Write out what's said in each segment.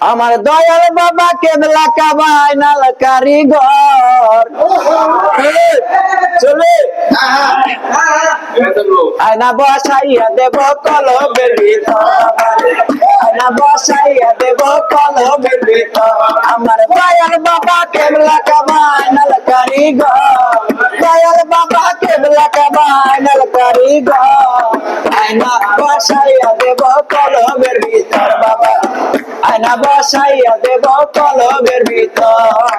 আমার দয়াল বাবা কেবলা কাবাই নাল কারিগর চলে আয়না বসাইয়া দেব কলবের ভিতর আয়না বসাইয়া দেব কলবের ভিতর আমার দয়াল বাবা কেবলা কাবাই নাল কারিগর দয়াল বাবা কেবলা কাবাই নাল কারিগর আয়না বসাইয়া দেব কলবের ভিতর বাবা আয়না বসাইয়া দেব কলবের ভিতর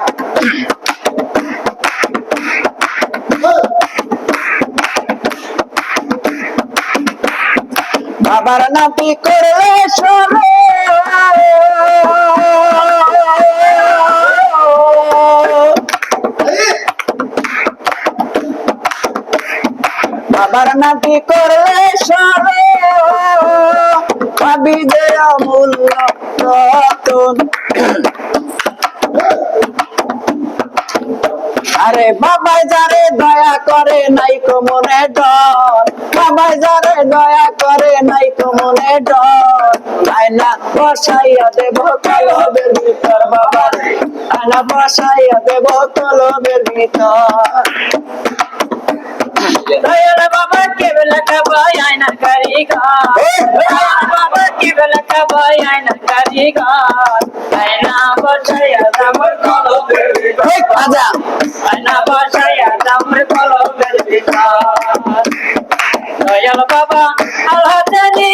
বাবার নাতি করলে সরে বাবার নাতি করলে সরে পাবি যে অমূল্য রতন আরে বাবাই যারে দয়া করে নাই কো মনে ডর বাবাই যারে দয়া করে নাই কো মনে ডর আয়না বসাইয়া দেব কলবের ভিতর বাবা আয়না বসাইয়া দেব কলবের ভিতর দয়াল বাবা কেবলা কাবাই আয়নার কারিগর দয়াল বাবা কেবলা কাবাই আয়নার কারিগর আয়না বসাইয়া আমার কলবের ভিতর আজা আয়না বসাইয়া আমার কলবের ভিতর দয়াল বাবা আল্লাহ জানি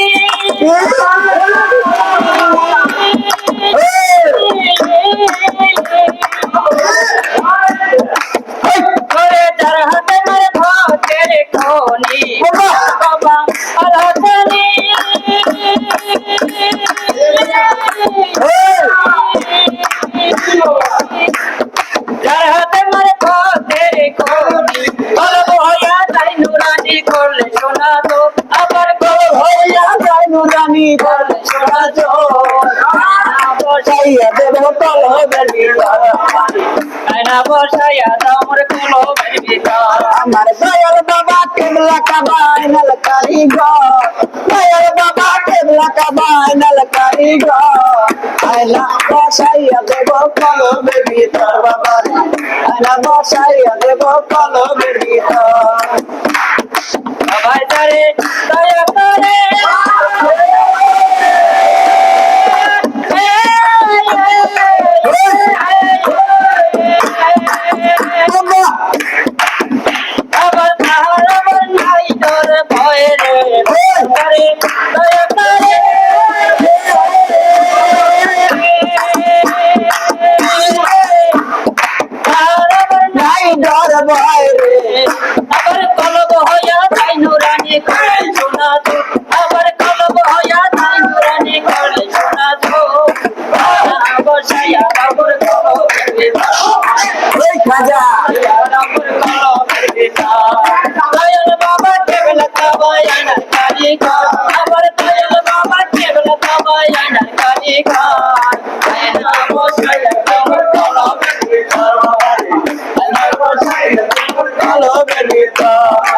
করে যার হাতে মারে ভাতের কোনি বাবা আল্লাহ জানি যার হাতে মারে ভাতের কোনি কলব হইয়া যায় নুরানি করলে শোনা তো আবার কলব হইয়া যায় নুরানি করলে শোনা তো বসাইয়া দেব কলবের ভিতর আয়না বসাইয়া আমার কলবের ভিতর আমার দয়াল বাবা কেবলা কাবাই নাল কারিগর দয়াল বাবা কেবলা কাবাই নাল কারিগর আয়না বসাইয়া দেব কলবের ভিতর বাবা আয়না বসাইয়া দেব কলবের ভিতর বাবা যারে দয়া করে আবার কলব হইয়া যাই নুরানি করে শোনা তো আবার কলব হইয়া যাই নুরানি করে শোনা তো বসাইয়া বাবুর কলবের ভিতর ওই খাজা বাবুর কলবের ভিতর দয়াল বাবা কেবলা কাবাই আয়নার কারিগর আবার দয়াল বাবা কেবলা কাবাই আয়নার কারিগর আয়না বসাইয়া বাবুর কলবের ভিতর আয়না বসাইয়া বাবুর কলবের ভিতর